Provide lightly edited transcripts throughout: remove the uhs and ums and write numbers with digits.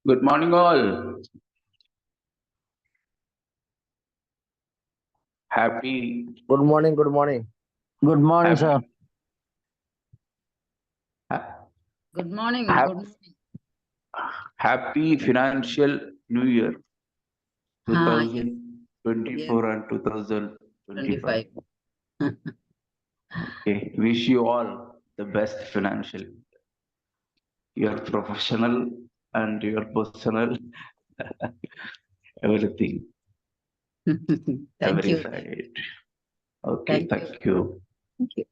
Good morning, all. Happy. Good morning. Good morning. Good morning, sir. Good morning. Hap- Good morning. Happy financial New Year Yes. 2024 and 2025. 25. Okay. Wish you all the best financial. Your professional and your personal, everything, Thank every you. side. Okay. Thank you. Thank you.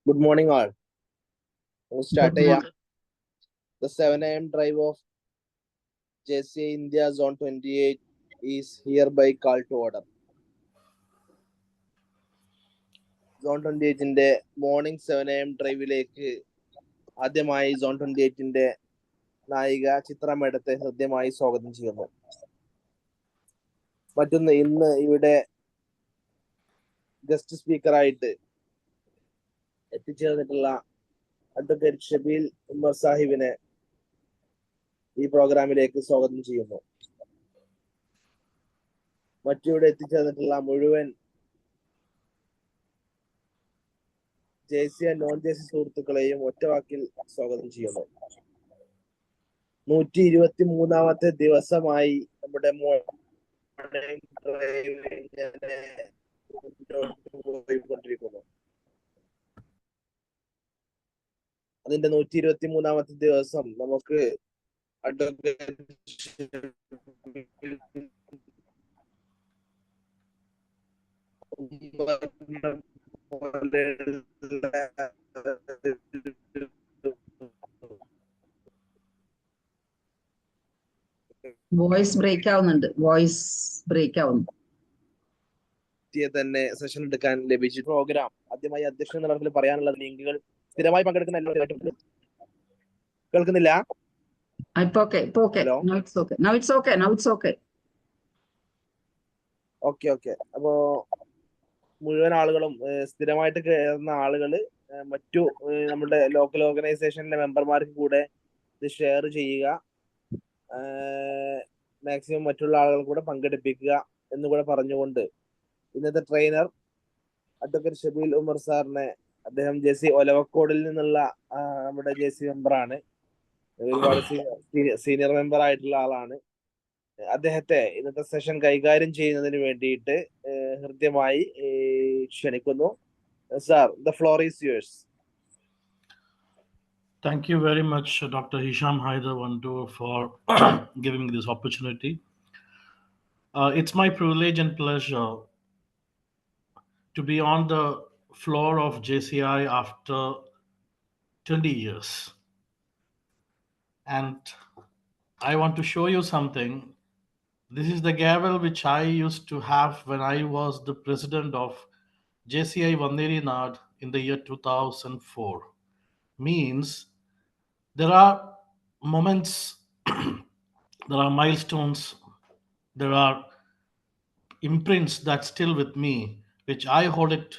Good morning, all. We'll start Good morning. the 7 a.m. drive of JCA India Zone 28 is hereby called to order. Zone 28-ന്റെ morning 7 a.m. ഡ്രൈവിലേക്ക് ആദ്യമായി zone 28-ന്റെ നായിക ചിത്ര മേഡത്തെ ഹൃദ്യമായി സ്വാഗതം ചെയ്യുന്നു. മറ്റൊന്ന്, ഇന്ന് ഇവിടെ ഗസ്റ്റ് സ്പീക്കറായിട്ട് എത്തിച്ചേർന്നിട്ടുള്ള അഡ്വക്കേറ്റ് ഷബീൽ ഉമ്മർ സാഹിബിനെ ഈ പ്രോഗ്രാമിലേക്ക് സ്വാഗതം ചെയ്യുന്നു. മറ്റിവിടെ എത്തിച്ചേർന്നിട്ടുള്ള മുഴുവൻ ജേസി നോൺ ജേസി സുഹൃത്തുക്കളെയും ഒറ്റവാക്കിൽ സ്വാഗതം ചെയ്യുന്നു. 123-ാമത്തെ ദിവസമായി നമ്മുടെ പോയിക്കൊണ്ടിരിക്കുന്നു. അതിന്റെ 123-ാമത്തെ ദിവസം നമുക്ക് വോയിസ് ബ്രേക്ക് ആവുന്നുണ്ട്. തന്നെ സെഷൻ എടുക്കാൻ ലഭിച്ചു. പ്രോഗ്രാം ആദ്യമായി അധ്യക്ഷൻ എന്ന തലത്തിൽ പറയാനുള്ള ലിങ്കുകൾ സ്ഥിരമായി പങ്കെടുക്കുന്ന എല്ലാവരും കേൾക്കുന്നില്ല. ഓക്കെ. അപ്പോ മുഴുവൻ ആളുകളും സ്ഥിരമായിട്ട് കയറുന്ന ആളുകൾ മറ്റു നമ്മുടെ ലോക്കൽ ഓർഗനൈസേഷനിലെ മെമ്പർമാർക്ക് കൂടെ ഇത് ഷെയർ ചെയ്യുക, മാക്സിമം മറ്റുള്ള ആളുകൾ കൂടെ പങ്കെടുപ്പിക്കുക എന്നുകൂടെ പറഞ്ഞുകൊണ്ട് ഇന്നത്തെ ട്രെയിനർ അഡ്വക്കേറ്റ് ഷബീൽ ഉമർ സാറിനെ, അദ്ദേഹം ജേസി ഒലവക്കോടിൽ നിന്നുള്ള നമ്മുടെ ജേസി മെമ്പറാണ്, ഒരുപാട് സീനിയർ മെമ്പർ ആയിട്ടുള്ള ആളാണ്. അദ്ദേഹത്തെ ഇന്നത്തെ സെഷൻ കൈകാര്യം ചെയ്യുന്നതിന് വേണ്ടിയിട്ട് ഹൃദ്യമായി ക്ഷണിക്കുന്നു. Sir, the floor is yours. Thank you very much, Dr. Hisham Haider Wandu, for giving me this opportunity. It's my privilege and pleasure to be on the floor of JCI after 20 years. And I want to show you something. This is the gavel which I used to have when I was the president of JCI Vanderi Nad in the year 2004. Means there are moments, there are milestones, there are imprints that still with me, which I hold it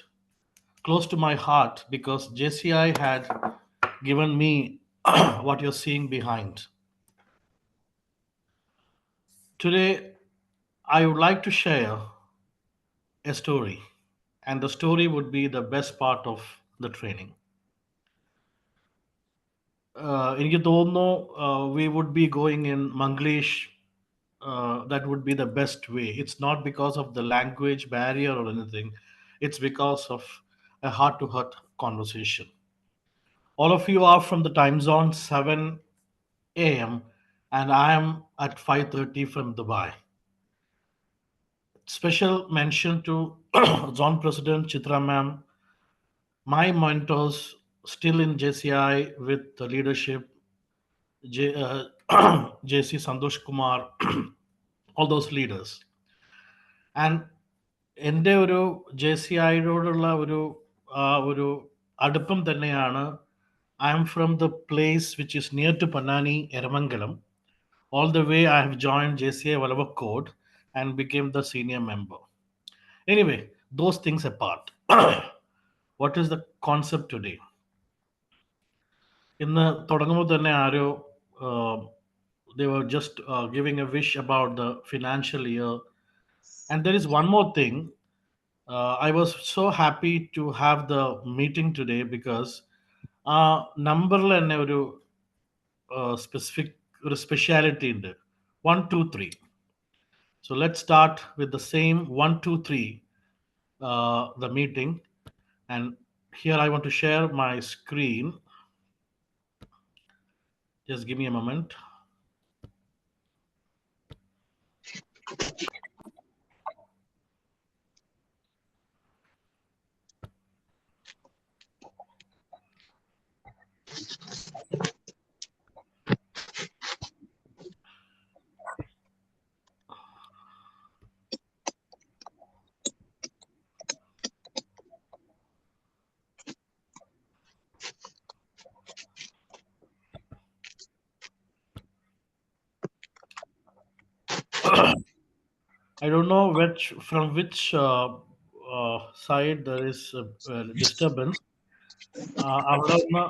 close to my heart because JCI had given me what you're seeing behind. Today, I would like to share a story, and the story would be the best part of the training. എനിക്ക് തോന്നുന്നു we would be going in Manglish. That would be the best way. It's not because of the language barrier or anything. It's because of a heart-to-heart conversation. All of you are from the time zone 7 a.m. and I am at 5:30 from Dubai. Special mention to Zone President Chitra ma'am, my mentors still in JCI with the leadership, JC Santosh Kumar, all those leaders. And എൻ്റെ ഒരു JCIയോടുള്ള ഒരു അടുപ്പം തന്നെയാണ്. I am from the place which is near to Panani, Eramangalam. All the way I have joined JCI Valavakod and became the senior member. Anyway, those things apart. What is the concept today? ഇന്ന് തുടങ്ങുമ്പോൾ തന്നെ ആരോ they were just giving a wish about the financial year. And there is one more thing. I was so happy to have the meeting today because numberൽ തന്നെ ഒരു specific ഒരു speciality ഉണ്ട്. 1, 2, 3. So let's start with the same 1, 2, 3 the meeting. And here I want to share my screen. Just give me a moment. I don't know from which side there is disturbance. അവിടെ ഒന്ന്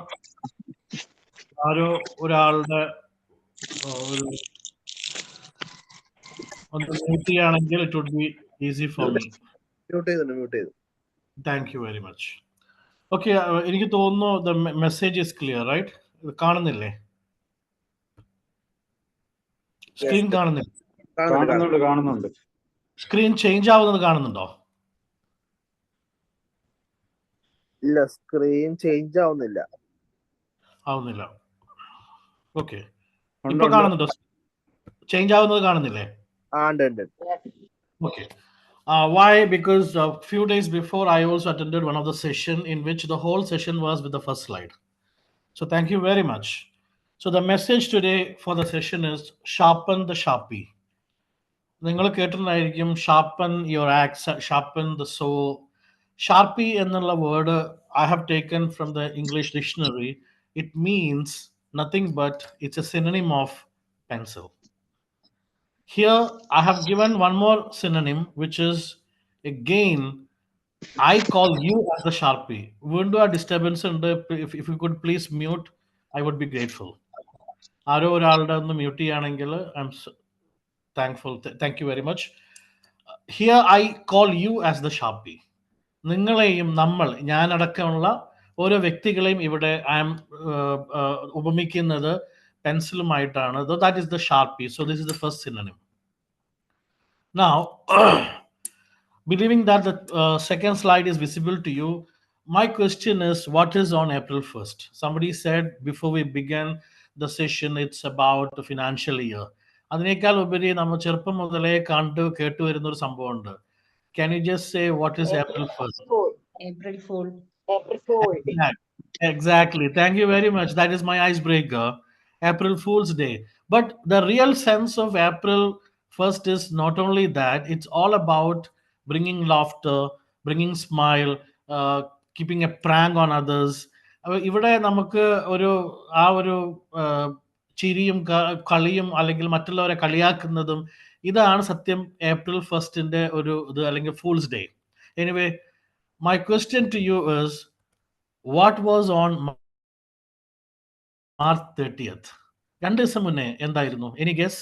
ഒരാളുടെ ഒരു ഒന്ന് mute ചെയ്യുകയാണെങ്കിൽ it would be easy for me. Mute ചെയ്തു. Thank you very much. Okay, എനിക്ക് തോന്നുന്നു the message is clear, right? കാണുന്നില്ലേ? സ്ക്രീൻ കാണുന്നുണ്ട്. സ്ക്രീൻ ചേഞ്ച് ആവുന്നത് കാണുന്നുണ്ടോ? ഇല്ല, സ്ക്രീൻ ചേഞ്ച് ആവുന്നില്ല. ഓക്കെ, ഇപ്പൊ കാണുന്നുണ്ടോ? ചേഞ്ച് ആവുന്നത് കാണുന്നില്ലേ? ഉണ്ട്. Okay. Why? Because a few days before I also attended one of the session in which the whole session was with the first slide. So thank you very much. So the message today for the session is sharpen the Sharpie. നിങ്ങൾ കേട്ടിട്ടുണ്ടായിരിക്കും sharpen your axe, sharpen the saw. Sharpie എന്നുള്ള word I have taken from the English dictionary. It means nothing but it's a synonym of pencil. Here I have given one more synonym, which is again I call you as the Sharpie. Window a disturbance and if you could please mute, I would be grateful. ആരോ ഒരാളുടെ ഒന്ന് mute ചെയ്യുകയാണെങ്കിൽ I M thankful. Thank you very much. Here I call you as the Sharpie. നിങ്ങളെയും ഞാനടക്കമുള്ള ഓരോ വ്യക്തികളെയും ഇവിടെ I am ഉപമിക്കുന്നത് പെൻസിലുമായിട്ടാണ്. That is the Sharpie. So this is the first synonym. Now, believing that the second slide is visible to you, my question is, what is on April 1st? Somebody said before we began the session, it's about the financial year. അതിനേക്കാൾ ഉപരി നമ്മൾ ചെറുപ്പം മുതലേ കണ്ടു കേട്ടു വരുന്ന ഒരു സംഭവമുണ്ട്. Can you just say what is April 1st? April Fool. Exactly. Thank you very much. That is my icebreaker. April Fool's Day. But the real sense of April 1st is not only that, it's all about bringing laughter, bringing smile, keeping a prank on others. ഇവിടെ നമുക്ക് ഒരു ചിരിയും കളിയും അല്ലെങ്കിൽ മറ്റുള്ളവരെ കളിയാക്കുന്നതും ഇതാണ് സത്യം April ഫസ്റ്റിന്റെ ഒരു ഇത് അല്ലെങ്കിൽ fools day. Anyway, my question to you is, what was on March 30th? 2 ദിവസം മുന്നേ എന്തായിരുന്നു? Any guess?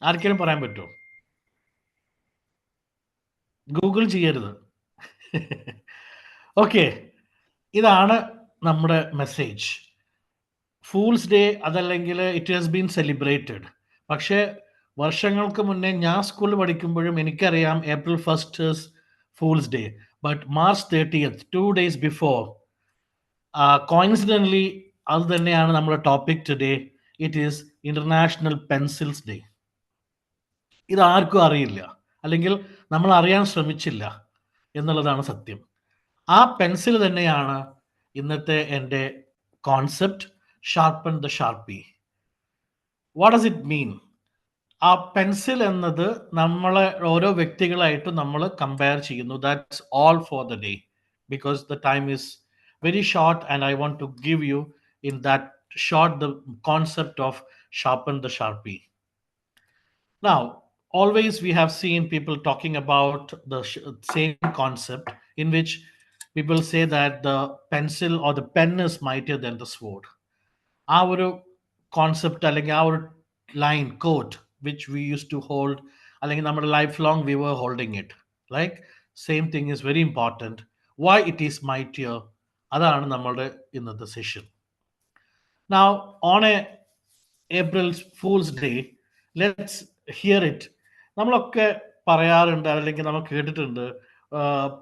ആർക്കെങ്കിലും പറയാൻ പറ്റുമോ? ഗൂഗിൾ ചെയ്യരുത്. ഓക്കെ, ഇതാണ് നമ്മുടെ മെസ്സേജ്. ഫൂൾസ് ഡേ അതല്ലെങ്കിൽ ഇറ്റ് ഹാസ് ബീൻ സെലിബ്രേറ്റഡ്. പക്ഷേ വർഷങ്ങൾക്ക് മുന്നേ ഞാൻ സ്കൂളിൽ പഠിക്കുമ്പോഴും എനിക്കറിയാം April 1st is fools day. But March 30th, 2 days before, coincidentally അത് തന്നെയാണ് നമ്മുടെ topic today. It is international pencils day. ഇതാർക്കും അറിയില്ല, അല്ലെങ്കിൽ നമ്മൾ അറിയാൻ ശ്രമിച്ചില്ല എന്നുള്ളതാണ് സത്യം. ആ പെൻസിൽ തന്നെയാണ് ഇന്നത്തെ എൻ്റെ concept, sharpen the sharpie. What does it mean? ആ പെൻസിൽ എന്നത് നമ്മളെ ഓരോ വ്യക്തികളായിട്ട് നമ്മൾ കമ്പയർ ചെയ്യുന്നു. That's all for the day, because the time is very short and I want to give you in that short the concept of sharpen the Sharpie. Now, always we have seen people talking about the same concept in which people say that the pencil or the pen is mightier than the sword. Our concept അല്ലെങ്കിൽ our line quote which we used to hold, അല്ലെങ്കിൽ നമ്മുടെ lifelong we were holding it, like same thing is very important. Why it is mightier? അതാണ് നമ്മളുടെ ഇന്നത്തെ session. Now, on a April Fool's Day, let's hear it. നമ്മളൊക്കെ പറയാറുണ്ട് അല്ലെങ്കിൽ നമ്മൾ കേട്ടിട്ടുണ്ട്,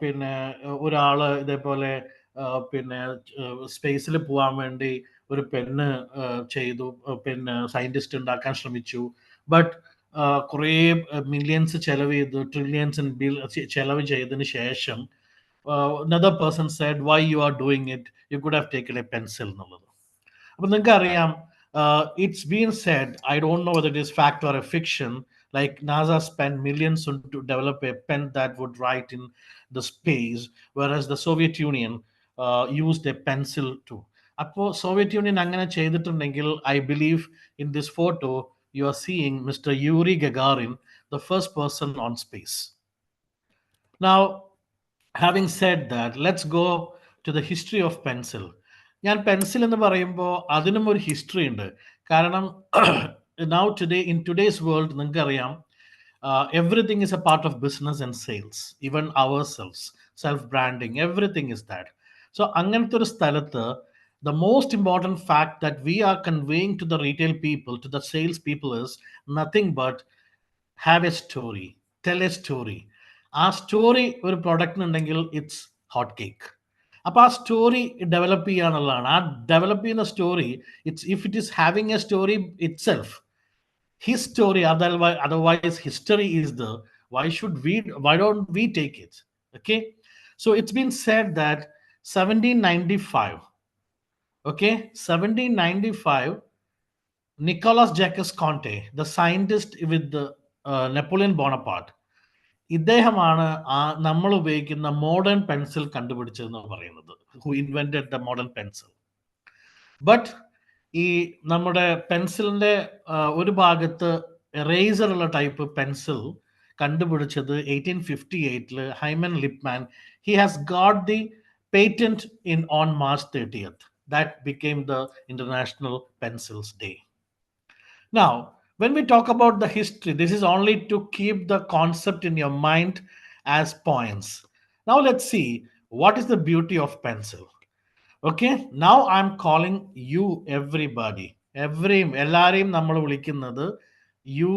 പിന്നെ ഒരാള് ഇതേപോലെ പിന്നെ സ്പേസിൽ പോകാൻ വേണ്ടി ഒരു പെണ്ണ് ചെയ്തു, പിന്നെ സയന്റിസ്റ്റ് ഉണ്ടാക്കാൻ ശ്രമിച്ചു. ബട്ട് കുറേ മില്യൺസ് ചെലവ് ചെയ്തു, ട്രില്യൺസ് ചെലവ് ചെയ്തതിന് ശേഷം another person said, why you are doing it, you could have taken a pencil എന്നുള്ളത്. അപ്പം നിങ്ങൾക്ക് അറിയാം, it's been said, I don't know whether it is fact or a fiction, like NASA spent millions to develop a pen that would write in the space, whereas the Soviet Union used a pencil too. അപ്പോൾ Soviet union അങ്ങനെ ചെയ്തിട്ടുണ്ടെങ്കിൽ, I believe in this photo you are seeing mister Yuri Gagarin the first person on space. Now, having said that, let's go to the history of pencil. ഞാൻ pencil എന്ന് പറയുമ്പോൾ അതിനും ഒരു history ഉണ്ട്. കാരണം now today in today's world നിങ്ങൾക്കറിയാം everything is a part of business and sales, even ourselves, self branding, everything is that. So അങ്ങനത്തെ ഒരു സ്ഥലത്ത് the most important fact that we are conveying to the retail people, to the sales people, is nothing but have a story, tell a story. ആ story ഒരു പ്രൊഡക്റ്റിനുണ്ടെങ്കിൽ it's hot cake. അപ്പോൾ ആ story develop ചെയ്യാന്നുള്ളതാണ്. ആ develop ചെയ്യുന്ന story, it's if it is having A story it self, his story, otherwise history is the, why don't we take it? Okay, so it's been said that 1795, okay, 1795, Nicolas Jacques Conte, the scientist with the Napoleon Bonaparte, ഇദ്ദേഹമാണ് നമ്മൾ ഉപയോഗിക്കുന്ന modern pencil കണ്ടുപിടിച്ചതെന്ന് പറയുന്നത്, who invented the modern pencil. But ഈ നമ്മുടെ പെൻസിലിന്റെ ഒരു ഭാഗത്ത് eraser ഉള്ള type pencil കണ്ടുപിടിച്ചത് 1858 hymen Lipman. He has got the patent on March 30th. That became the International Pencils Day. Now, when we talk about the history, this is only to keep the concept in your mind as points. Now let's see what is the beauty of pencil. Okay, now I'm calling you everybody. Ellareem nammal vilikkunnathu you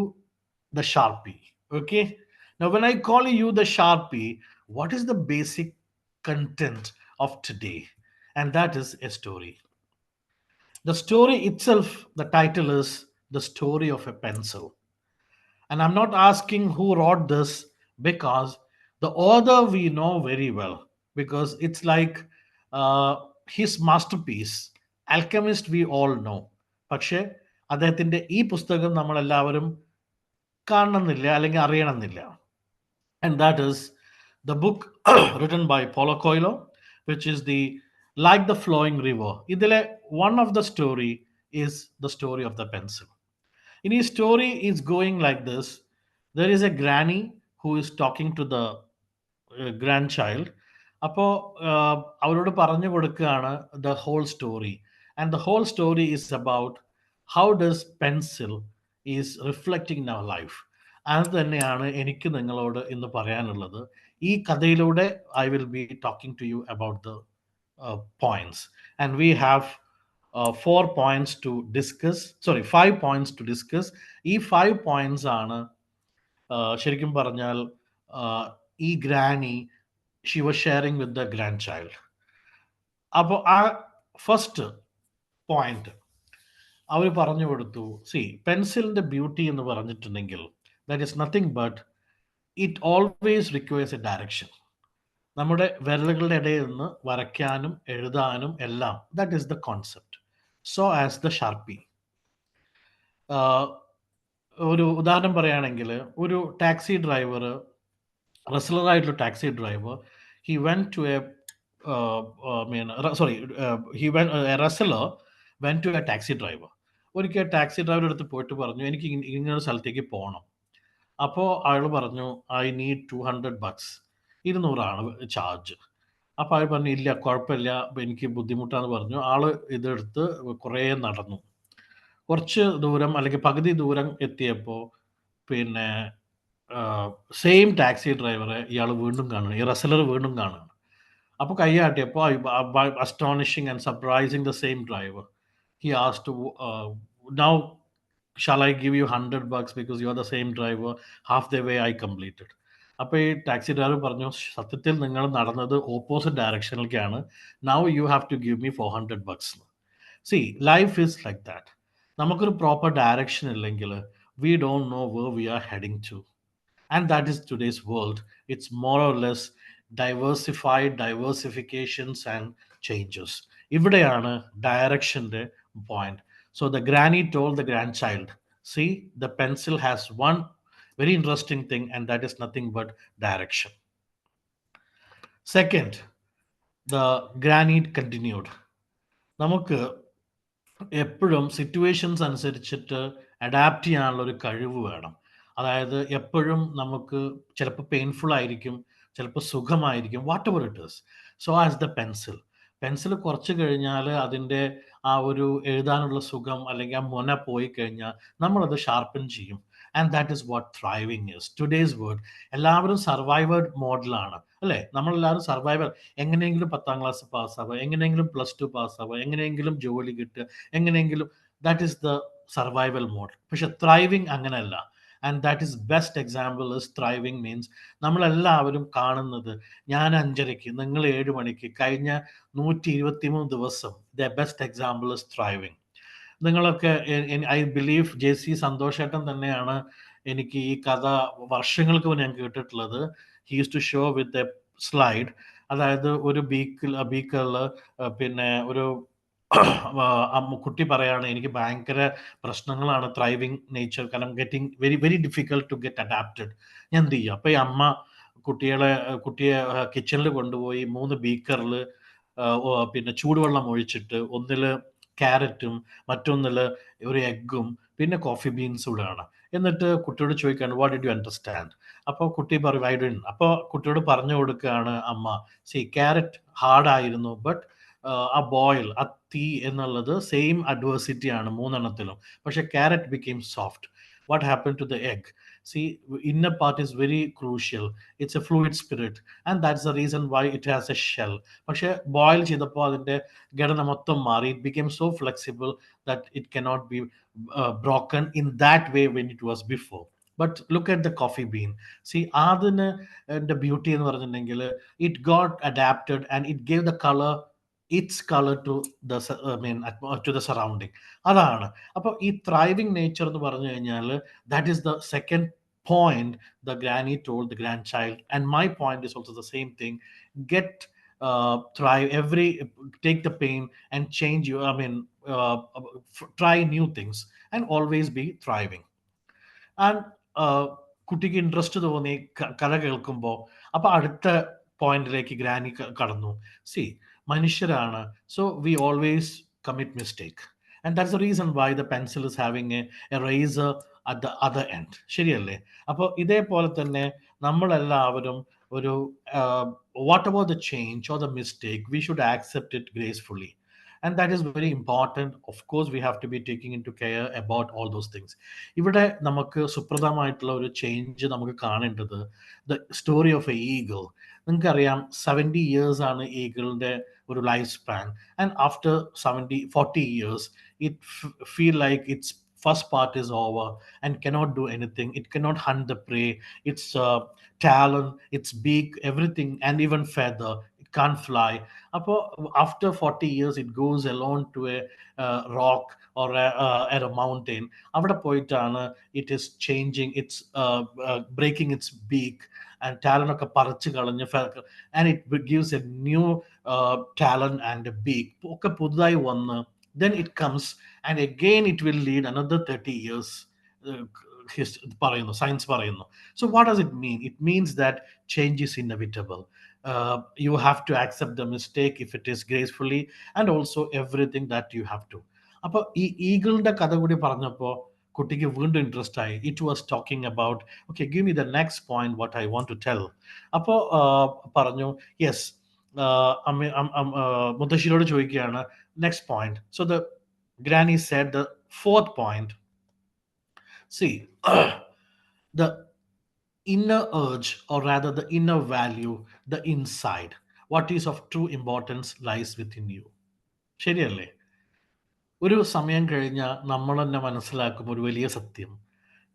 the Sharpie. Okay, now when I call you the Sharpie, what is the basic content of today? And that is a story. The story itself, the title is The Story of a Pencil. And I'm not asking who wrote this, because the author we know very well, because it's like his masterpiece, Alchemist, we all know. പക്ഷേ അദ്ദേഹത്തിൻ്റെ ഈ പുസ്തകം നമ്മളെല്ലാവരും കാണണമെന്നില്ല, അല്ലെങ്കിൽ അറിയണമെന്നില്ല. And that is the book written by Paulo Coelho, which is the Like the Flowing River. ഇതിലെ one of the story is the story of the pencil. In his story is going like this. There is a granny who is talking to the grandchild. അപ്പോൾ അവരോട് പറഞ്ഞു കൊടുക്കുകയാണ് the whole story. And the whole story is about how does pencil is reflecting in our life. അത് തന്നെയാണ് എനിക്ക് നിങ്ങളോട് ഇന്ന് പറയാനുള്ളത്. ഈ കഥയിലൂടെ I will be talking to you about the points. And we have 4 points to discuss. Sorry, 5 points to discuss. ഈ 5 points ആണ് ശരിക്കും പറഞ്ഞാൽ ഈ granny she was sharing with the grandchild. അപ്പോൾ ആ ഫസ്റ്റ് പോയിന്റ് അവർ പറഞ്ഞു കൊടുത്തു, സി പെൻസിലിൻ്റെ ബ്യൂട്ടി എന്ന് പറഞ്ഞിട്ടുണ്ടെങ്കിൽ that is nothing but it always requires a direction. നമ്മുടെ വിരലുകളുടെ ഇടയിൽ നിന്ന് വരയ്ക്കാനും എഴുതാനും എല്ലാം, that is the concept. So as the sharpie. ഒരു ഉദാഹരണം പറയുകയാണെങ്കിൽ, ഒരു ടാക്സി ഡ്രൈവർ, റെസ്ലറായിട്ടുള്ള taxi driver, he went to a wrestler went to a taxi driver. ഒരിക്കൽ ടാക്സി ഡ്രൈവറുടെ അടുത്ത് പോയിട്ട് പറഞ്ഞു, എനിക്ക് ഇങ്ങനെ സ്ഥലത്തേക്ക് പോകണം. അപ്പോൾ അയാൾ പറഞ്ഞു, ഐ നീഡ് $200, 200 ചാർജ്. അപ്പോൾ അയാൾ പറഞ്ഞു, ഇല്ല കുഴപ്പമില്ല, എനിക്ക് ബുദ്ധിമുട്ടാന്ന് പറഞ്ഞു. ആള് ഇതെടുത്ത് കുറേ നടന്നു. കുറച്ച് ദൂരം അല്ലെങ്കിൽ പകുതി ദൂരം എത്തിയപ്പോൾ പിന്നെ സെയിം ടാക്സി ഡ്രൈവറെ ഇയാൾ വീണ്ടും കാണുന്നു, ഈ റെസ്ലർ വീണ്ടും കാണുന്നു. അപ്പോൾ കൈയാട്ടിയപ്പോൾ astonishing and surprising the same driver, he asked, now shall I give you $100 because you are the same driver, half the way I completed. അപ്പോൾ ഈ ടാക്സി ഡ്രൈവർ പറഞ്ഞു, സത്യത്തിൽ നിങ്ങൾ നടന്നത് ഓപ്പോസിറ്റ് ഡയറക്ഷനിലേക്കാണ്, now you have to give me $400. See life is like that. നമുക്കൊരു proper direction ഇല്ലെങ്കിൽ we don't know where we are heading to. And that is today's world. It's more or less diversifications and changes. ഇവിടെയാണ് ഡയറക്ഷൻ്റെ point. So the granny told the grandchild, see, the pencil has one very interesting thing, and that is nothing but direction. Second, the granny continued. നമുക്ക് എപ്പോഴും situations അനുസരിച്ചിട്ട് adapt ചെയ്യാനുള്ള ഒരു കഴിവ് വേണം. അതായത് എപ്പോഴും നമുക്ക് ചിലപ്പോൾ പെയിൻഫുൾ ആയിരിക്കും, ചിലപ്പോൾ സുഖമായിരിക്കും, whatever it is. So as the pencil കുറച്ച് കഴിഞ്ഞാൽ അതിൻ്റെ ആ ഒരു എഴുതാനുള്ള സുഖം അല്ലെങ്കിൽ ആ മുന പോയി കഴിഞ്ഞാൽ നമ്മളത് ഷാർപ്പൻ ചെയ്യും. And that is what ത്രൈവിങ് is today's word. എല്ലാവരും സർവൈവർ മോഡലാണ് അല്ലേ? നമ്മളെല്ലാവരും സർവൈവർ. എങ്ങനെയെങ്കിലും 10ാം ക്ലാസ് പാസ്സാവുക, എങ്ങനെയെങ്കിലും +2 പാസ്സാവുക, എങ്ങനെയെങ്കിലും ജോലി കിട്ടുക, എങ്ങനെയെങ്കിലും. That is the survival mode. പക്ഷെ ത്രൈവിങ് അങ്ങനെയല്ല. And that is best example is thriving means നമ്മളെല്ലാവരും കാണുന്നത് ഞാൻ 5:30, നിങ്ങൾ 7 മണിക്ക്, കഴിഞ്ഞ 123 ദിവസം. The best example is ത്രൈവിങ്. നിങ്ങളൊക്കെ ഐ ബിലീവ് JC സന്തോഷേട്ടൻ തന്നെയാണ് എനിക്ക് ഈ കഥ വർഷങ്ങൾക്ക് മുന്നേ ഞാൻ കേട്ടിട്ടുള്ളത്. He use to show with a slide. അതായത് ഒരു ബീക്കറിൽ പിന്നെ ഒരു കുട്ടി പറയാണ്, എനിക്ക് ഭയങ്കര പ്രശ്നങ്ങളാണ് ത്രൈവിങ് നേച്ചർ, കാരണം getting very very difficult to get adapted. ഞാൻ എന്ത് ചെയ്യും? അപ്പോൾ ഈ അമ്മ കുട്ടിയെ കിച്ചണിൽ കൊണ്ടുപോയി 3 ബീക്കറിൽ പിന്നെ ചൂടുവെള്ളം ഒഴിച്ചിട്ട് ഒന്നിൽ ക്യാരറ്റും മറ്റൊന്നിൽ ഒരു എഗ്ഗും പിന്നെ കോഫി ബീൻസും ഇടുകയാണ്. എന്നിട്ട് കുട്ടിയോട് ചോദിക്കുകയാണ്, വാട്ട് ഡിഡ് യു അണ്ടർസ്റ്റാൻഡ്? അപ്പോൾ കുട്ടി പറയും ഐ ഡോണ്ട്. അപ്പോൾ കുട്ടിയോട് പറഞ്ഞു കൊടുക്കുകയാണ് അമ്മ, ക്യാരറ്റ് ഹാർഡായിരുന്നു, ബട്ട് ആ ബോയിൽ, ആ തീ എന്നുള്ളത് സെയിം അഡ്വേഴ്സിറ്റി ആണ് 3എണ്ണത്തിലും. പക്ഷെ carrot became soft. What happen to the egg? inner part is very crucial. It's a fluid spirit, and that's the reason why it has a shell. പക്ഷെ boil ചെയ്തപ്പോൾ അതിൻ്റെ ഘടന മൊത്തം മാറി. It became so flexible that it cannot be broken in that way when it was before. But look at the coffee bean. അതിന് the beauty എന്ന് പറഞ്ഞിട്ടുണ്ടെങ്കിൽ it got adapted and it gave the color, its color to the to the surrounding. അതാണ്. അപ്പോൾ ഈ ത്രൈവിങ് nature എന്ന് പറഞ്ഞു കഴിഞ്ഞാൽ that is the second point the granny told the grandchild, and my point is also the same thing. Get thrive take the pain and change you, try new things and always be thriving. And കുട്ടിക്ക് interest തോന്നി കഥ കേൾക്കുമ്പോൾ. അപ്പോൾ അടുത്ത പോയിന്റിലേക്ക് granny കടന്നു. മനുഷ്യരാണ്, so we always commit mistake, and that's the reason why the pencil is having a eraser at the other end. ശരിയല്ലേ? അപ്പോൾ ഇതേപോലെ തന്നെ നമ്മളെല്ലാവരും ഒരു whatever the change or the mistake, we should accept it gracefully. And that is very important. Of course, we have to be taking into care about all those things. ഇവിടെ നമുക്ക് സുപ്രധാനമായിട്ടുള്ള ഒരു change നമുക്ക് കാണേണ്ടത് the story of A eagle. നിങ്ങൾക്കറിയാം 70 years ആണ് ഈഗിളിൻ്റെ ഒരു life span. And after 40 years it feel like its first part is over and cannot do anything. It cannot hunt the prey. Its talon, its beak, everything, and even feather, can't fly. After 40 years it goes alone to a rock or at a mountain. Avada poittana it is changing, it's breaking its beak and talon okke parichu kalanju, and it gives a new talon and a beak okke pudai vannu. Then it comes and again it will lead another 30 years. Science parayunnu. So what does it mean? It means that change is inevitable. You have to accept the mistake if it is gracefully, and also everything that you have to. അപ്പോൾ ഈ ഈഗിളിൻ്റെ കഥ കൂടി പറഞ്ഞപ്പോൾ കുട്ടിക്ക് വീണ്ടും interest ആയി. It was talking about, okay give me the next point what I want to tell. അപ്പോൾ പറഞ്ഞു യെസ്, മുത്തശ്ശിയോട് ചോദിക്കുകയാണ് next point. So the granny said the fourth point. The inner urge, or rather the inner value, the inside, what is of true importance lies within you. ശരിയല്ലേ? ഒരു സമയം കഴിഞ്ഞാൽ നമ്മൾ തന്നെ മനസ്സിലാക്കും ഒരു വലിയ സത്യം.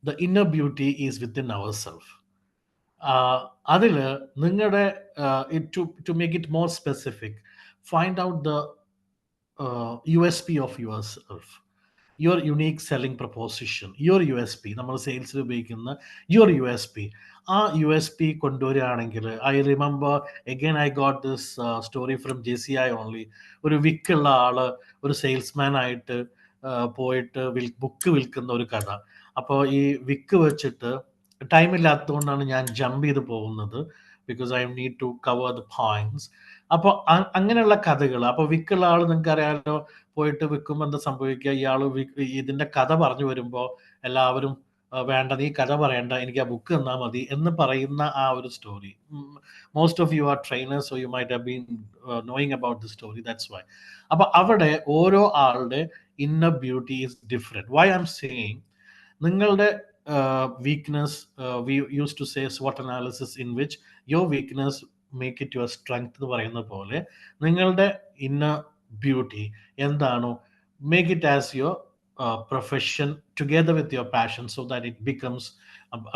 The inner beauty is within our self. അതിൽ നിങ്ങളുടെ to make it more specific, find out the USP of yourself, your unique selling proposition, your USP. നമ്മൾ സെയിൽസിൽ ഉപയോഗിക്കുന്ന യുവർ USP. ആ USP കൊണ്ടുവരികയാണെങ്കിൽ, I remember again I got this story from JCI only. ഒരു വിക്കുള്ള ആള് ഒരു salesman ആയിട്ട് പോയിട്ട് ബുക്ക് വിൽക്കുന്ന ഒരു കഥ. അപ്പോൾ ഈ വിക്ക് വെച്ചിട്ട് ടൈം ഇല്ലാത്തതുകൊണ്ടാണ് ഞാൻ ജമ്പ് ചെയ്ത് പോകുന്നത്, because I need to cover the points. അപ്പോൾ അങ്ങനെയുള്ള കഥകൾ. അപ്പോൾ വിക്കുള്ള ആൾ നിങ്ങൾക്ക് അറിയാമല്ലോ, പോയിട്ട് വിൽക്കുമ്പോൾ എന്താ സംഭവിക്കുക, ഇയാൾ ഇതിൻ്റെ കഥ പറഞ്ഞു വരുമ്പോൾ എല്ലാവരും വേണ്ട നീ കഥ പറയണ്ട എനിക്ക് ആ ബുക്ക് തന്നാൽ മതി എന്ന് പറയുന്ന ആ ഒരു story. Most of you are trainers, so you might have been knowing about the story, that's why. അപ്പോൾ അവിടെ ഓരോ ആളുടെ inner beauty is different. Why I'm saying, നിങ്ങളുടെ weakness, we use to say SWOT analysis in which your weakness make it your strength എന്ന് പറയുന്ന പോലെ നിങ്ങളുടെ inner beauty എന്താണോ, make it as your profession together with your passion, so that it becomes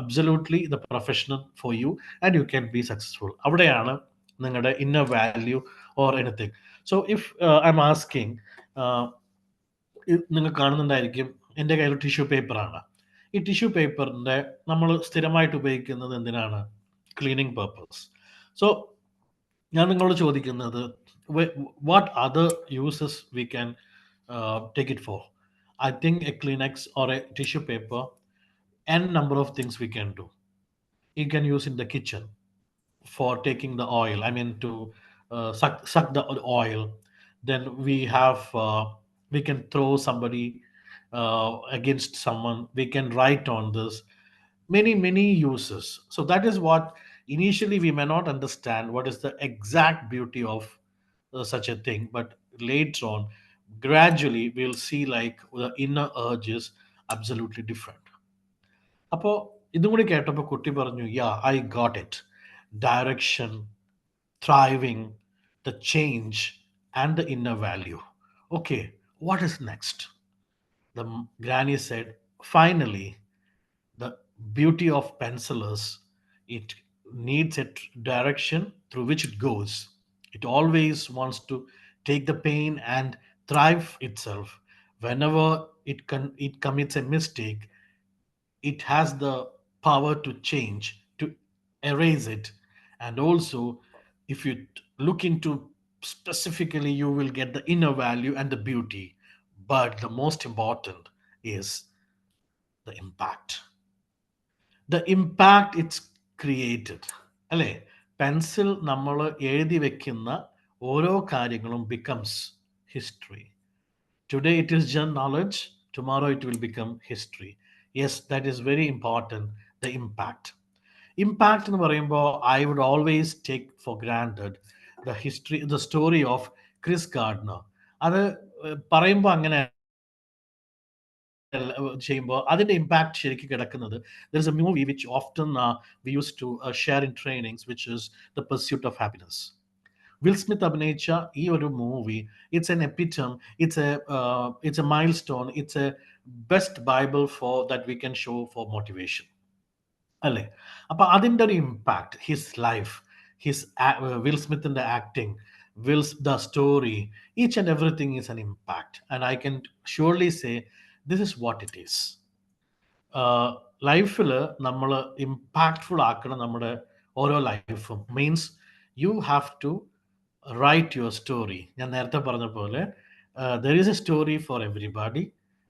absolutely the professional for you and you can be successful. അവിടെയാണ് നിങ്ങളുടെ inner value or anything. So if I'm asking, നിങ്ങൾ കാണുന്നുണ്ടായിരിക്കും എൻ്റെ കയ്യിൽ tissue പേപ്പറാണ്. ഈ tissue പേപ്പറിൻ്റെ നമ്മൾ സ്ഥിരമായിട്ട് ഉപയോഗിക്കുന്നത് എന്തിനാണ്? Cleaning purpose. സോ ഞാൻ നിങ്ങളോട് ചോദിക്കുന്നത്, what other uses we can take it for? I think a Kleenex or a tissue paper, n number of things we can do. You can use in the kitchen for taking the oil. I mean to suck the oil. Then we can throw somebody against someone. We can write on this. Many uses. So that is what initially we may not understand what is the exact beauty of such a thing, but later on, gradually we'll see like the inner urge is absolutely different. അപ്പോൾ ഇതും കൂടി കേട്ടപ്പോൾ കുട്ടി പറഞ്ഞു, I got it. Direction, thriving, the change, and the inner value. Okay, what is next? The granny said, finally, the beauty of pencil is it needs a direction through which it goes. It always wants to take the pain and thrive itself. Whenever it commits a mistake, it has the power to change, to erase it. And also, if you look into specifically, you will get the inner value and the beauty. But the most important is the impact. The impact it's created. അല്ലേ? Pencil നമ്മൾ എഴുതി വെക്കുന്ന ഓരോ കാര്യങ്ങളും becomes history. Today it is just knowledge, tomorrow it will become history. Yes, that is very important, the impact. Impact എന്ന് പറയുമ്പോൾ I would always take for granted the story of Chris Gardner. അത് പറയുമ്പോൾ അങ്ങനെ ചെയ്യുമ്പോൾ അതിൻ്റെ impact ശരിക്കും കിടക്കുന്നത്, there is a movie which often we used to share in trainings, which is The Pursuit of Happiness. Will Smith അഭിനയിച്ച ഈ ഒരു movie, it's an epitome, it's a milestone, it's a best bible for that we can show for motivation, അല്ലേ? അപ്പം അതിൻ്റെ ഒരു impact, his life, Will സ്മിത്തിൻ്റെ acting, the story, each and everything is an impact. And I can surely say this is what it is. ലൈഫിൽ നമ്മൾ impactful ആക്കണം നമ്മുടെ ഓരോ ലൈഫും. Means you have to write your story. ഞാൻ നേരത്തെ പറഞ്ഞ പോലെ there is a story for everybody,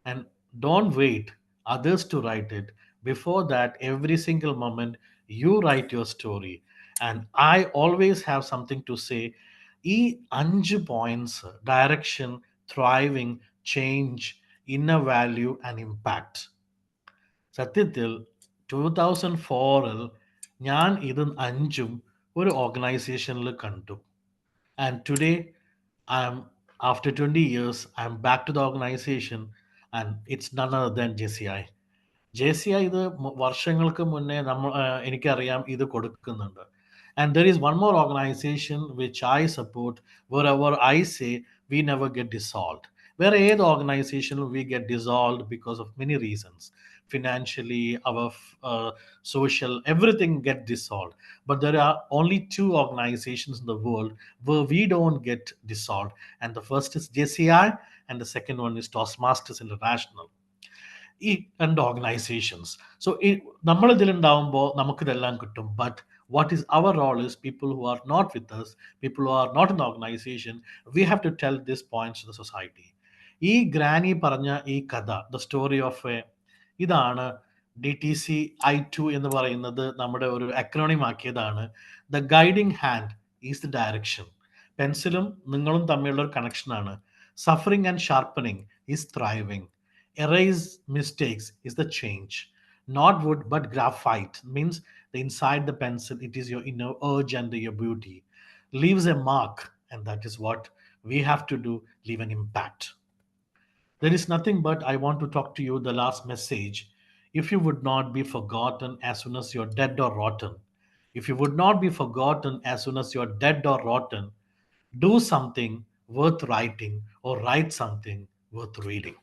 and don't wait others to write it. Before that, every single moment you write your story. And I always have something to say. ഈ 5 points, direction, thriving, change, inner value and impact, സത്യത്തിൽ 2004 ഞാൻ ഇത് 5 ഒരു ഓർഗനൈസേഷനിൽ കണ്ടു. And today, after 20 years, I'm back to the organization, and it's none other than JCI. JCI ഇത് വർഷങ്ങൾക്ക് മുന്നേ എനിക്കറിയാം ഇത് കൊടുക്കുന്നുണ്ട്. And there is one more organization which I support, wherever I say we never get dissolved. Where ഏത് organization we get dissolved because of many reasons. Financially, our social, everything get dissolved. But there are only 2 organizations in the world where we don't get dissolved. And the first is JCI, and the second one is Toastmasters International. ഈ 2 organisations. So നമ്മൾ ഇതിലുണ്ടാവുമ്പോൾ നമുക്കിതെല്ലാം കിട്ടും. But what is our role is people who are not with us, people who are not in the organization, we have to tell these points to the society. ഈ granny പറഞ്ഞ ഈ കഥ, the story of ഇതാണ് DTC I2 എന്ന് പറയുന്നത് നമ്മുടെ ഒരു acronym ആക്കിയതാണ്. The guiding hand is the direction. പെൻസിലും നിങ്ങളും തമ്മിലുള്ള ഒരു കണക്ഷനാണ്. Suffering and sharpening is thriving. Erase mistakes is the change. not wood, but graphite. Means the inside the pencil, it is your inner urge and your beauty. Leaves a mark, and that is what we have to do, leave an impact. There is nothing but I want to talk to you the last message. If you would not be forgotten as soon as you're dead or rotten, if you would not be forgotten as soon as you're dead or rotten, do something worth writing or write something worth reading.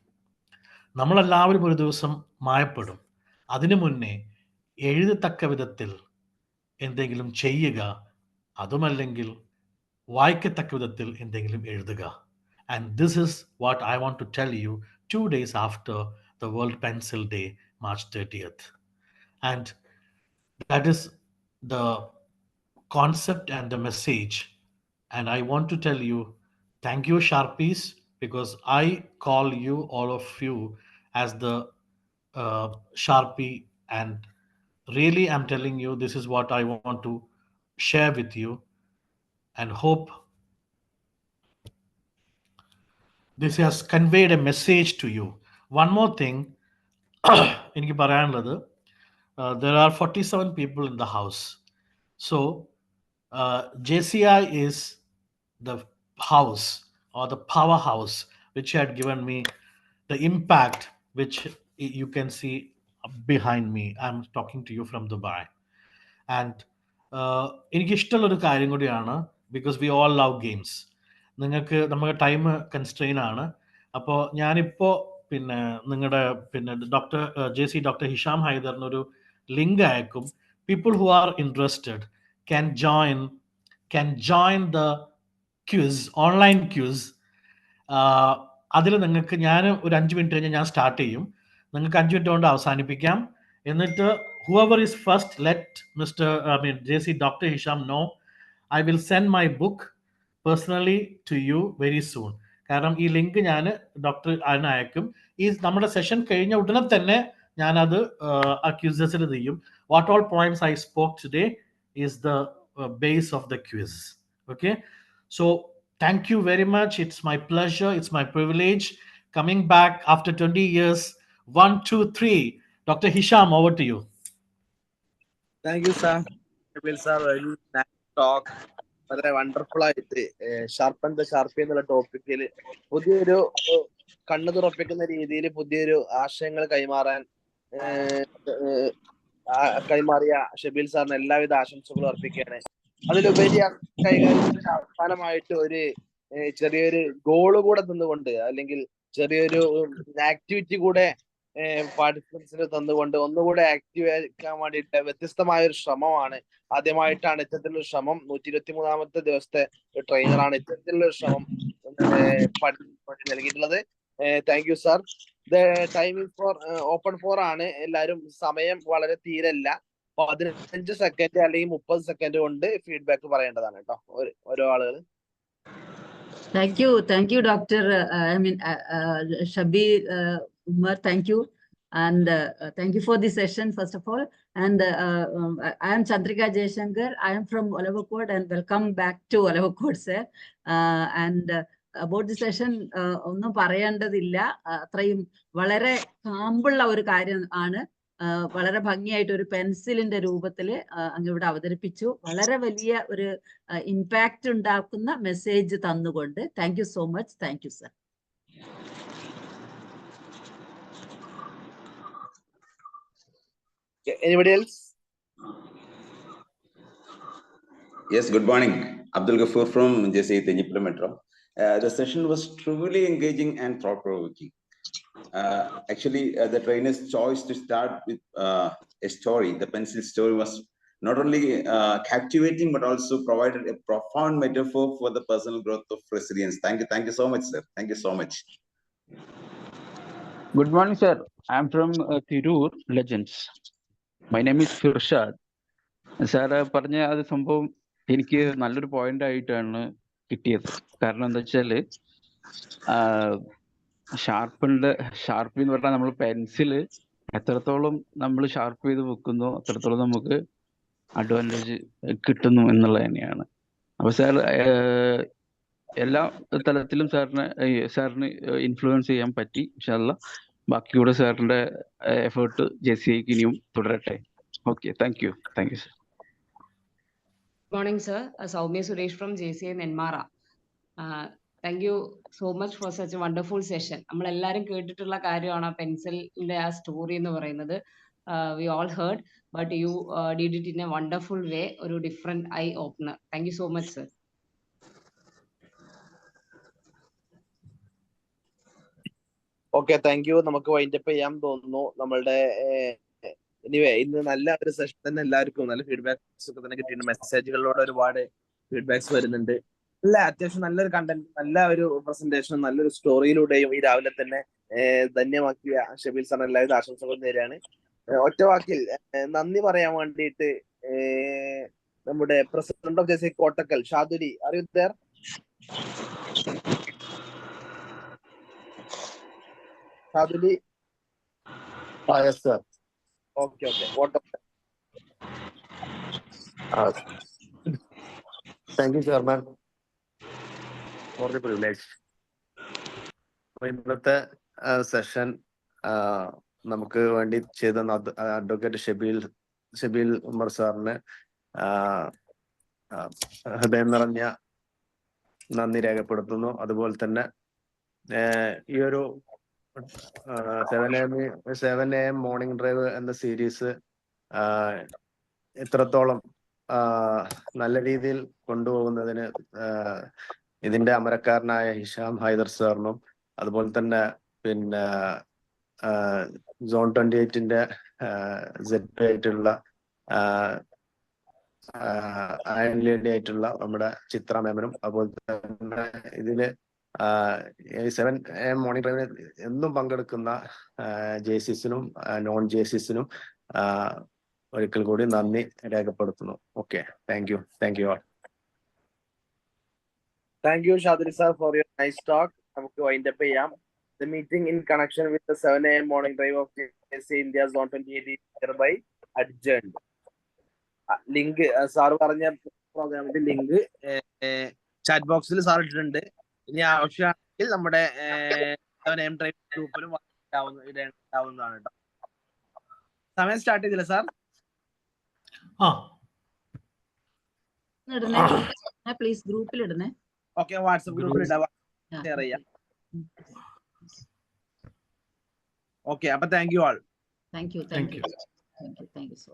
നമ്മളെല്ലാവരും ഒരു ദിവസം മായപ്പെടും. അതിനു മുന്നേ എഴുതത്തക്ക വിധത്തിൽ എന്തെങ്കിലും ചെയ്യുക, അതുമല്ലെങ്കിൽ വായിക്കത്തക്ക വിധത്തിൽ എന്തെങ്കിലും എഴുതുക. And this is what I want to tell you 2 days after the World Pencil Day, March 30th. And that is the concept and the message. And I want to tell you, thank you, Sharpies, because I call you, all of you, as the Sharpie. And really, I'm telling you, this is what I want to share with you, and hope this has conveyed a message to you. One more thing, എനിക്ക് പറയാനുള്ളത്, there are 47 people in the house. So JCI is the house or the powerhouse which had given me the impact which you can see behind me. I'm talking to you from Dubai. And എനിക്ക് ഇഷ്ടമുള്ളൊരു കാര്യം കൂടിയാണ്, because we all love games. നിങ്ങൾക്ക് നമ്മുടെ time constrain ആണ്. അപ്പോൾ ഞാനിപ്പോൾ പിന്നെ നിങ്ങളുടെ പിന്നെ ഡോക്ടർ ഹിഷാം ഹൈദറിനൊരു ലിങ്ക് അയക്കും. People who are interested can join the quiz, online quiz. അതിൽ നിങ്ങൾക്ക് ഞാൻ ഒരു 5 മിനിറ്റ് കഴിഞ്ഞ് ഞാൻ സ്റ്റാർട്ട് ചെയ്യും. നിങ്ങൾക്ക് 5 മിനിറ്റ് കൊണ്ട് അവസാനിപ്പിക്കാം. എന്നിട്ട് whoever is first, let JC Dr. Hisham know. I will send my book personally to you very soon. കാരണം ഈ ലിങ്ക് ഞാൻ ഡോക്ടർ അയക്കും. ഈ നമ്മുടെ സെഷൻ കഴിഞ്ഞ ഉടനെ തന്നെ ഞാനത് ക്യൂസസിൽ ചെയ്യും. What all points I spoke today is the base of the quiz. Okay, so thank you very much. It's my pleasure, it's my privilege coming back after 20 years. 1, 2, 3. Dr. Hisham, over to you. Thank you, sir. Shabeel sir, very nice talk. വളരെ wonderful ആയിട്ട് sharpen the ഷാർപ്പി എന്നുള്ള ടോപ്പിക്കിൽ പുതിയൊരു കണ്ണു തുറപ്പിക്കുന്ന രീതിയിൽ പുതിയൊരു ആശയങ്ങൾ കൈമാറിയ ഷബീൽ സാറിന് എല്ലാവിധ ആശംസകളും അർപ്പിക്കുകയാണ്. അതിലുപരി കൈകാര്യം അവസാനമായിട്ട് ഒരു ചെറിയൊരു ഗോള് കൂടെ തന്നുകൊണ്ട്, അല്ലെങ്കിൽ ചെറിയൊരു ആക്ടിവിറ്റി കൂടെ പാർട്ടിസിപ്പൻസിന് തന്നുകൊണ്ട് ഒന്നുകൂടെ ആക്റ്റീവ് ആക്കാൻ വേണ്ടിയിട്ട് വ്യത്യസ്തമായ ഒരു ശ്രമമാണ്. ആദ്യമായിട്ടാണ് ഇത്തരത്തിലുള്ള ശ്രമം. 123ാമത്തെ ദിവസത്തെ ട്രെയിനറാണ് ഇത്തരത്തിലുള്ള ശ്രമം നൽകിയിട്ടുള്ളത്. Thank you sir. The time is for open forum ആണ്. എല്ലാവരും സമയം വളരെ തീരല്ല, 15 സെക്കൻഡ് അല്ലെങ്കിൽ 30 സെക്കൻഡ് കൊണ്ട് ഫീഡ്ബാക്ക് പറയേണ്ടതാണ് കേട്ടോ ഓരോ ആളുകൾ. Thank you, Dr. Shabeel Ummer. Thank you. And thank you for this session, first of all. And I am Chandrika Jayashankar. I am from Olavakod, and welcome back to Olavakod, sir. And about the session, ഒന്നും പറയേണ്ടതില്ല. അത്രയും വളരെ കാമ്പുള്ള ഒരു കാര്യം ആണ്. വളരെ ഭംഗിയായിട്ട് ഒരു പെൻസിലിന്റെ രൂപത്തിൽ അങ്ങ് ഇവിടെ അവതരിപ്പിച്ചു. വളരെ വലിയ ഒരു ഇമ്പാക്റ്റ് ഉണ്ടാക്കുന്ന മെസ്സേജ് തന്നുകൊണ്ട് thank you so much. Thank you sir. Anybody else? Yes, good morning. Abdul Ghafoor from JCI Tenjipura Metro. The session was truly engaging and thought-provoking. Actually, the trainer's choice to start with a story, the pencil story, was not only captivating but also provided a profound metaphor for the personal growth of resilience. Thank you so much, sir. Thank you so much. Good morning, sir. I am from Tirur Legends. My name is Firshad. Sir പറഞ്ഞ അത് സംഭവം എനിക്ക് നല്ലൊരു point ആയിട്ടാണ് കിട്ടിയത്. കാരണം എന്താ വെച്ചാല് ഷാർപ്പി എന്ന് പറഞ്ഞാൽ നമ്മൾ പെൻസില് എത്രത്തോളം നമ്മൾ ഷാർപ്പ് ചെയ്ത് വെക്കുന്നോ അത്രത്തോളം നമുക്ക് അഡ്വാൻറ്റേജ് കിട്ടുന്നു എന്നുള്ളത് തന്നെയാണ്. അപ്പൊ സാർ എല്ലാ തലത്തിലും സാറിന് ഇൻഫ്ലുവൻസ് ചെയ്യാൻ പറ്റി. ഇൻഷാ അല്ലാഹ് ബാക്കിയൂടെ സാറിന്റെ എഫേർട്ട് JCIക്ക് ഇനിയും തുടരട്ടെ. Okay, thank you sir. Good morning, sir. Soumya Suresh from JCI Nenmara. Thank you so much for such a wonderful session. നമ്മൾ എല്ലാവരും കേട്ടിട്ടുള്ള കാര്യമാണ് ആ പെൻസിലിന്റെ ആ സ്റ്റോറി എന്ന് പറയുന്നത്. We all heard, but you did it in a wonderful way. ഒരു different eye opener. Thank you so much, sir. Okay, thank U. നമുക്ക് വൈൻഡപ്പ് ചെയ്യാൻ തോന്നുന്നു. നമ്മളുടെ എനിവേ ഇന്ന് നല്ല ഒരു സെഷൻ തന്നെ, എല്ലാവർക്കും നല്ല ഫീഡ്ബാക്സ് ഒക്കെ തന്നെ കിട്ടിയിട്ടുണ്ട്. മെസ്സേജുകളിലൂടെ ഒരുപാട് ഫീഡ്ബാക്സ് വരുന്നുണ്ട്. അത്യാവശ്യം നല്ലൊരു കണ്ടന്റ്, നല്ല ഒരു പ്രസന്റേഷനും നല്ലൊരു സ്റ്റോറിയിലൂടെയും ഈ രാവിലെ തന്നെ ധന്യമാക്കിയ ഷബീൽ സാറിന് എല്ലാവരും ആശംസകൾ നേരെയാണ്. ഒറ്റ വാക്കിൽ നന്ദി പറയാൻ വേണ്ടിയിട്ട് നമ്മുടെ president of JCI Kottakkal Shaduli, അറിയൂ there? Shaduli? Yes, sir. Okay. What? Thank you, Chairman, for the privilege. ഇന്നത്തെ സെഷൻ നമുക്ക് വേണ്ടി ചെയ്ത അഡ്വക്കേറ്റ് ഷബീൽ ഉമ്മർ സാറിന് ഹൃദയം നിറഞ്ഞ നന്ദി രേഖപ്പെടുത്തുന്നു. അതുപോലെ തന്നെ ഈ ഒരു 7 AM മോർണിംഗ് ഡ്രൈവ് എന്ന സീരീസ് ഇത്രത്തോളം നല്ല രീതിയിൽ കൊണ്ടുപോകുന്നതിന് ഇതിന്റെ അമരക്കാരനായ ഹിഷാം ഹൈദർ സാറിനും, അതുപോലെ തന്നെ പിന്നെ Zone 28-ന്റെ ZP ആയിട്ടുള്ള അയൺ ലേഡി ആയിട്ടുള്ള നമ്മുടെ ചിത്ര മാമിനും, അതുപോലെ തന്നെ ഇതില് 7 AM മോർണിംഗ് ഡ്രൈവിന് എന്നും പങ്കെടുക്കുന്ന JCസിനും നോൺ JCസിനും ഒരിക്കൽ കൂടി നന്ദി രേഖപ്പെടുത്തുന്നു. Okay, thank U all. Thank you, Shadri sir, for your nice talk. നമുക്ക് വൈൻഡപ്പ് ചെയ്യാം. The meeting in connection with the 7 AM morning drive of JCI India Zone 28 is hereby adjourned. Link sir പറഞ്ഞ പ്രോഗ്രാമിന്റെ link chat ബോക്സിൽ sir ഇട്ടിട്ടുണ്ട്. ഇനി ആവശ്യമാണെങ്കിൽ നമ്മുടെ 7 AM drive ഗ്രൂപ്പിലും ഇടാവുന്നതാണ് കേട്ടോ. സമയം സ്റ്റാർട്ട് ചെയ്തില്ല സാർ? പ്ലീസ് ഗ്രൂപ്പിൽ ഇടണേ. ഓക്കെ, വാട്സപ്പ് ഗ്രൂപ്പിൽ ഇടാം, ഷെയർ ചെയ്യാം. ഓക്കെ, അപ്പൊ thank you all. Thank you so